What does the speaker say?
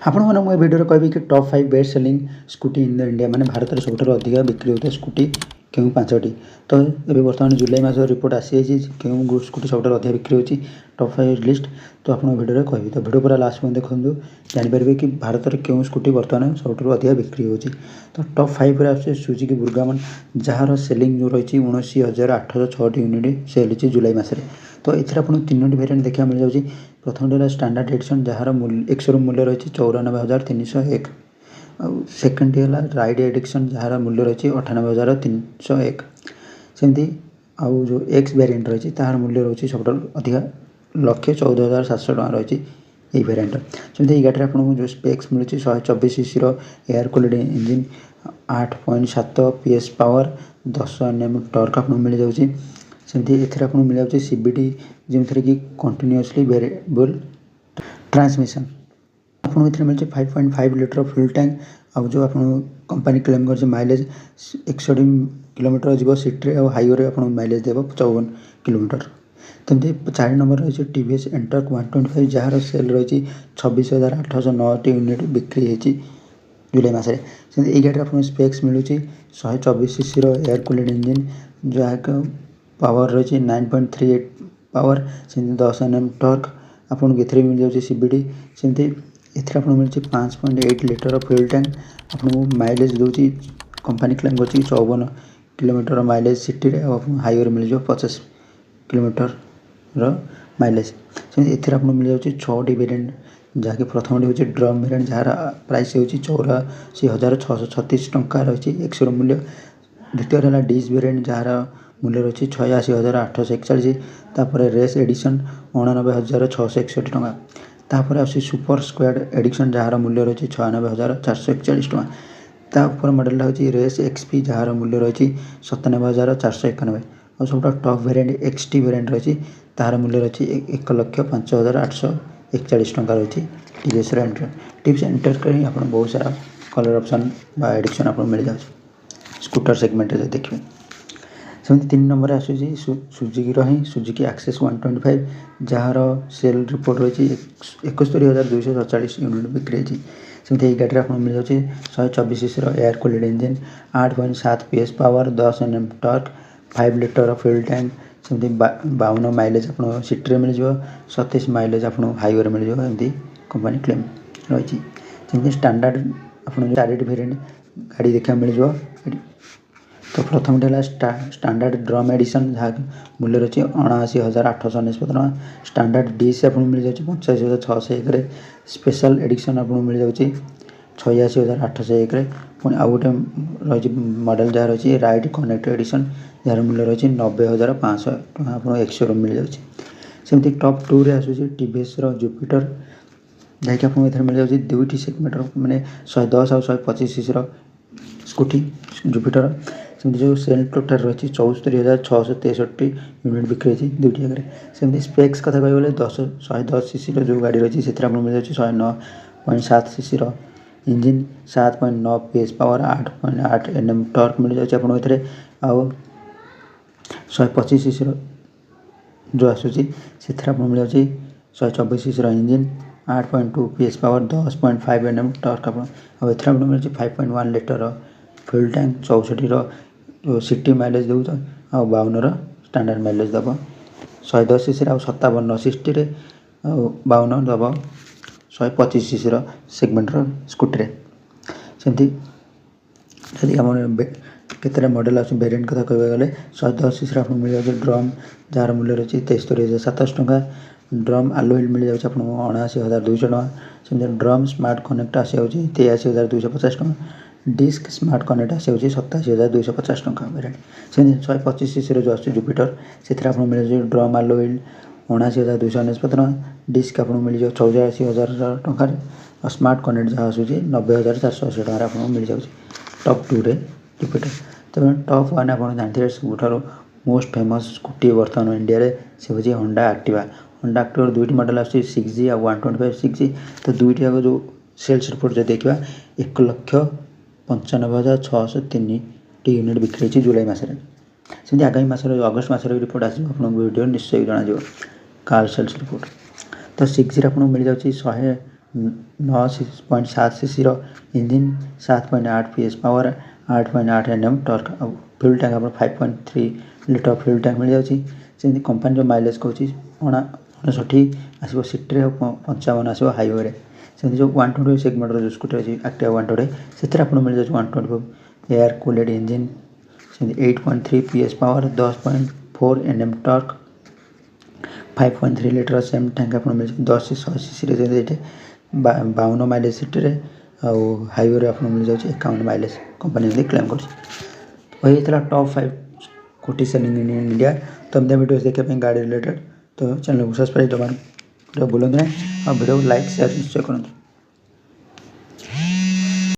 आपण मैंने मुझे भिडियो कहबी कि top 5 best selling scooty in the India माने भारत में सबुठ अधिक बिक्री होता स्कूटी क्यों 5टी। तो ये बर्तमान जुलाई मास रिपोर्ट आसी क्यों स्कूटी सबुठ अधिक बिक्री होती टॉप 5 लिस्ट। तो आप भिडियो कहबी तो भिडियो पूरा लास्ट में देखो जानीपर कि भारत में क्यों स्कूटी बर्तमान सबुठ अधिक बिक्री होती। तो टॉप 5 आसे सुजुकी बुर्गामन जार सेलिंग जो रही 19,806 यूनिट सेल होती जुलाई मसरे। तो ये आप 3टी वेरिएंट देखा मिल जाऊँगी। प्रथम स्टैंडर्ड एडिशन जार एक्सोरूम मूल्य रही 94,301। सेकेंड है राइड एडिशन जार मूल्य रही 98,301। सेमती आउ जो एक्स वेरिएंट रही तार मूल्य रही सब अधिक 1,14,700 टका रही यही वेरिएंट। सेमती ये गाड़ी आपको जो स्पेक्स मिलूँ 124 CC air cooled engine 8.7 PS power 10 Nm torque आपको मिल जाऊँगी। सेमती एथेर आपको मिल जाऊँगी CVT जो कि कंटिन्यूअसली वेरिएबल ट्रांसमिशन आपको ये मिलते 5.5 लीटर फ्यूल टैंक। अब जो आप कंपनी क्लेम कर माइलेज 61 किलोमीटर जीव सिटी और हाईवे आप माइलेज देव 54 किलोमीटर। तमती 4 नंबर रही TVS एंटर्क 125 जार सेल रही 26,809 यूनिट बिक्री होती जुलाई मसरे। ये गाड़ी आप स्पेक्स मिलूँ 124 सीसी एयर कूल्ड इंजिन जहाँ पावर रही 9.38 पावर से 10 Nm टॉर्क आपको ये मिल जाऊँगी CVT। सेमती एथेर आपको मिलूँ 5.8 लीटर फ्यूल टैंक आपको माइलेज दूसरी कंपनी क्लेम कर 54 किलोमीटर माइलेज सिटी हाईवे मिल जाए 50 किलोमीटर माइलेज। सेमती एथेर आपको मिल जाऊँगी 6टी वेरिएंट जहाँकि प्रथम हूँ ड्रम वेरिएंट जार प्राइस हो 84,636 टका रही एक्सोरूम मूल्य। द्वितीय है डिस वेरिएंट जार मूल्य रही 86,841। तापर रेस एडिशन 89,661 टका। तापर आसी सुपर स्क्वाड एडिशन जार मूल्य रही 96,441 टका। तापर मॉडल हूँ रेस XP जार मूल्य रही 97,491 और सब टॉप वेरिएंट XT वेरिएंट रही तार मूल्य रही 1,05,841 टका रही TVS टिप्स एंटर कर आप बहुत सारा कलर ऑप्शन बा एडिशन आप मिल जाए स्कूटर सेगमेंट देखिए। सेमती 3 नंबर आसूँ सुजुकी ही सुजुकी एक्सेस 125 जार सेल रिपोर्ट रही 71,247 यूनिट बिक्री होती। सेमती ये गाड़ी आपको मिल जाऊँगी 124 CC air cooled engine 8.7 PS power 10 Nm torque 5 litre fuel tank. सेमती 52 माइलेज आप सिटी मिल जाए 27 माइलेज आप हाईवे मिल जाए एमती कंपनी क्लेम रही। सेमती स्टैंडर्ड आप 4टी वेरिएंट गाड़ी देखा मिल जाए। तो प्रथम है स्टैंडर्ड ड्रम एडिशन जहाँ मूल्य रही 79,899 टका। स्टैंडर्ड डिश आपको मिल जाए 85,601। स्पेशल एडिशन आपको मिल जाए 86,801। पुणी आउ गोटे रही मॉडल जहाँ रही राइड कनेक्ट एडिशन जार मूल्य रही 90,500 टका आप एक्सोरूम मिल जाए। सेमती टॉप 2 रे आसूँ TVS जुपिटर जहाँकि आपको ये मिल जाए 2टी सेगमेंटर मैंने 110 और 125 सीसी स्कूटी जुपिटर। सेमती जो सेल टोटाल रही 74,663 यूनिट बिक्री होती 2टी जगह। सेमती स्पेक्स कथा कह 110 सीसी जो गाड़ी रही से मिल जाए 109.7 cc engine 7.9 PS power 8.8 Nm torque मिल जाए आपको ये आउ 125 सीसी जो आसूँ से मिल जाए 124 CC engine 8.2 PS power 10.5 Nm torque आपको मिल जाए 5.1 लीटर फ्यूल टैंक 64 जो सिटी माइलेज दे 52 स्टैंडर्ड माइलेज दब 110 सीसी आ 57 60 52 दब 125 सीसी सेगमेंटर स्कूटी। सेमती यदि आम केतटा मॉडल आस वेरिएंट कथा कह गले 110 सीसी आपको मिल जाए ड्रम जार मूल्य रही 73,700 टका। ड्रम आलोइल मिल जाए आपको 79,200 टका। सेमती ड्रम स्मार्ट कनेक्ट आसी 83,250 टका। डिस्क स्मार्ट कनेक्ट आसी 87,250 टका वेरिएंट। सेमती 125 सीसी जो आस जुपिटर से मिल जाए ड्रम आलोइल 79,299 टका। डिस्क आपको मिल जाए 84,000 टकर और स्मार्ट कनेक्ट जहाँ आसूँ 90,480 टकर आपको मिल जाए टॉप 2 रे जुपिटर। तो टॉप 1 आप जानते हैं सब मोस्ट फेमस स्कूटी बर्तमान इंडिया रे से हूँ होंडा एक्टिवा। होंडा एक्टिवा 2टी मॉडल आसूँ 6G और 125 6G। तो 2टी जाक जो सेल्स रिपोर्ट जो देखा 1,95,603 यूनिट बिक्री होती जुलाई मसरे। सेमती आगामी मसर अगस्ट मसर रिपोर्ट आस वीडियो निश्चय जन कार सेल्स रिपोर्ट। तो 6G आपको मिल जाए 9.7 cc engine 7.8 PS power 8.8 Nm torque fuel tank आप 5.3 लिटर फ्यूल टैंक मिल जाऊँगी सेमती कंपानी जो माइलेज कौन 59 आसो सिटी 55 आसो हाईवे सेमती जो 120 सेगमेंट जो स्कूटर अच्छी एक्टिवा 120 से मिल जाए 125 एयर कूल्ड इंजिन सेमती 8.3 PS power 10.4 Nm torque 5.3 litre same tank आप मिल 10 से 100 cc 52 माइलेज सिटी हाईवे आप मिल जाए 51 माइलेज कंपनी क्लेम कर वही था top 5 scooty selling in India. तो एमती वीडियो देखा गाड़ी रिलेटेड तो चैनल को सब्सक्राइब करना भूलु ना और वीडियो लाइक शेयर निश्चय करूँ।